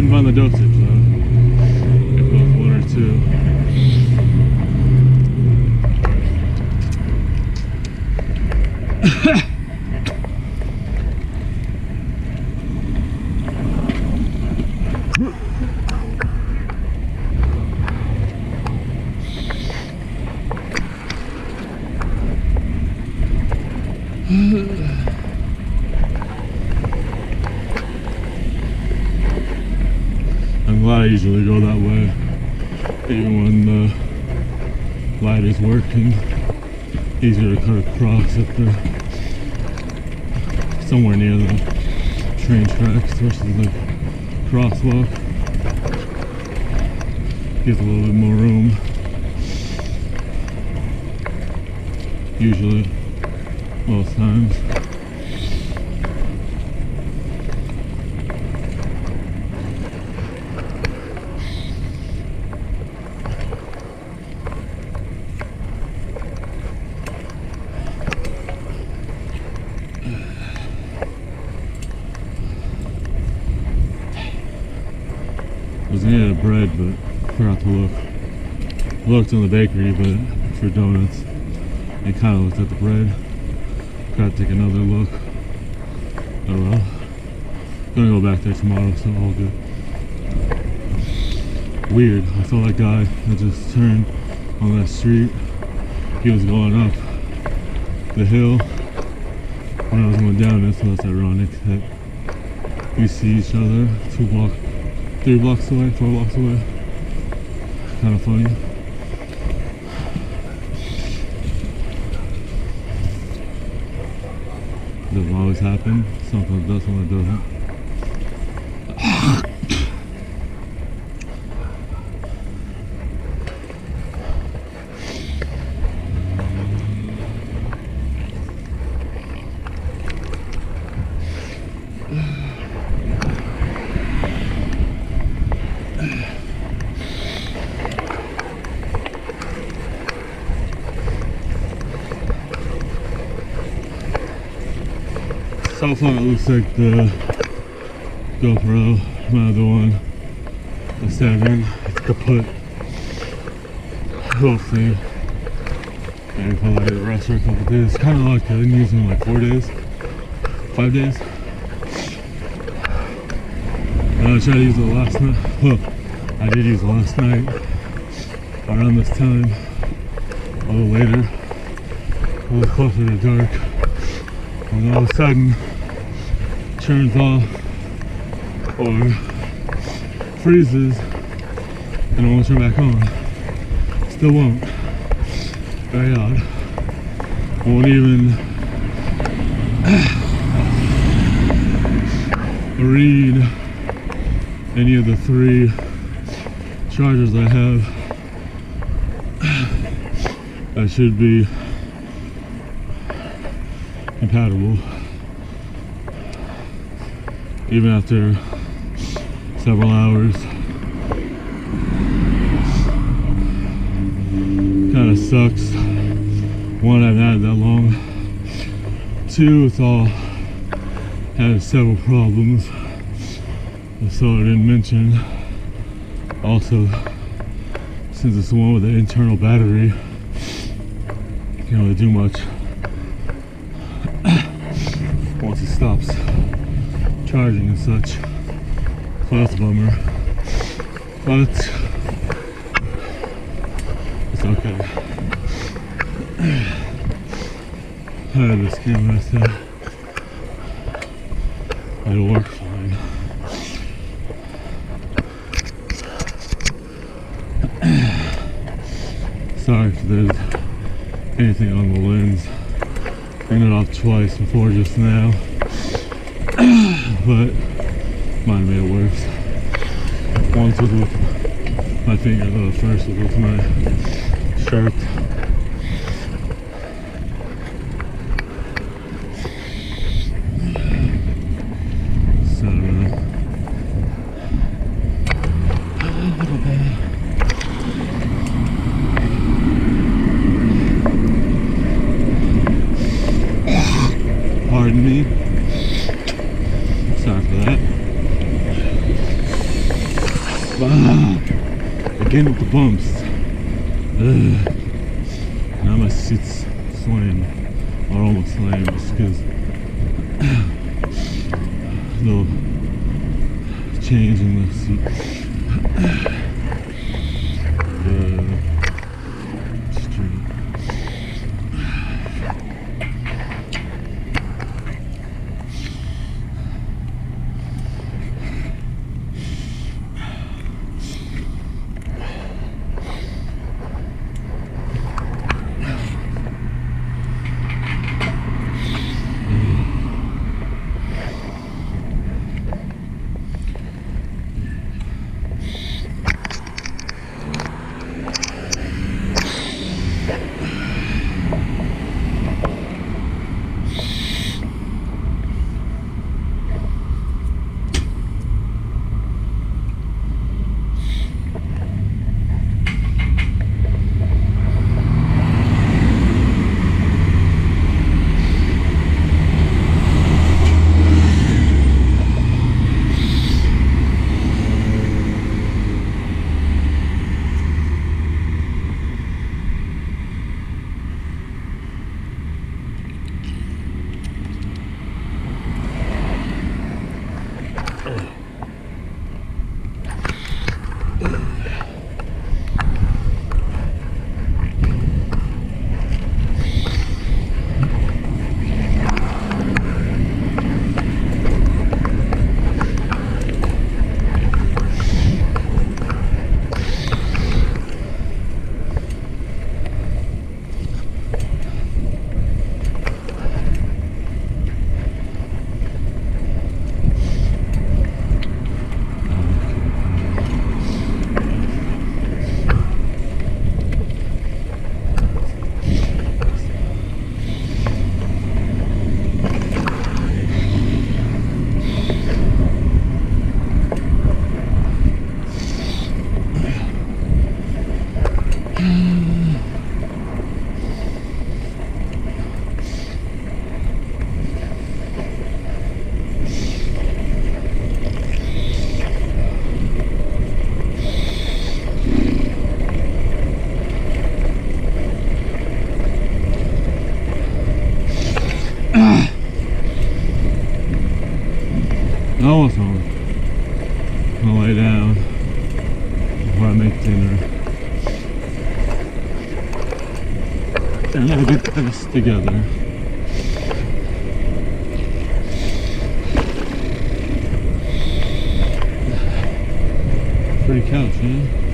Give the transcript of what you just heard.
Couldn't find the dosage though. If it was 1 or 2. I'm glad I usually go that way, even when the light is working. Easier to cut across if they're somewhere near the train tracks versus the crosswalk. Gives a little bit more room. Usually, most times. I was gonna get bread, but forgot to look. Looked in the bakery, but for donuts, and kind of looked at the bread. Gotta take another look. Oh well. Gonna go back there tomorrow, so all good. Weird. I saw that guy that just turned on that street. He was going up the hill when I was going down it, so that's ironic that we see each other 3 blocks away, 4 blocks away. Kind of funny. Doesn't always happen. Sometimes it does, sometimes it doesn't. So far it looks like the GoPro, my other one, the 7, it's kaput. We'll see. Maybe if I let it rest for a couple days. Kind of like I didn't use it in like 4 days, 5 days. I tried to use it last night. Well, I did use it last night around this time, a little later, a little closer to dark. And all of a sudden, turns off or freezes and it won't turn back on. Still won't. Very odd. Won't even read any of the 3 chargers I have. That should be compatible. Even after several hours. Kinda sucks. 1, I haven't had it that long. 2, it's all had several problems. So I didn't mention. Also, since it's the one with the internal battery, you can't really do much once it stops charging and such. So that's a bummer. But it's okay. I have this camera set. It'll work fine. Sorry if there's anything on the lens. Turned it off twice before just now. But might have made it worse. Once was with my finger, the first was with my shirt. So, a little bit. Pardon me. Sorry for that. Again with the bumps. Now my seat's swaying, or almost swaying, just because the change in the seat. Almost home. I'll lay down before I make dinner. And I'll get this together. Pretty couch, man.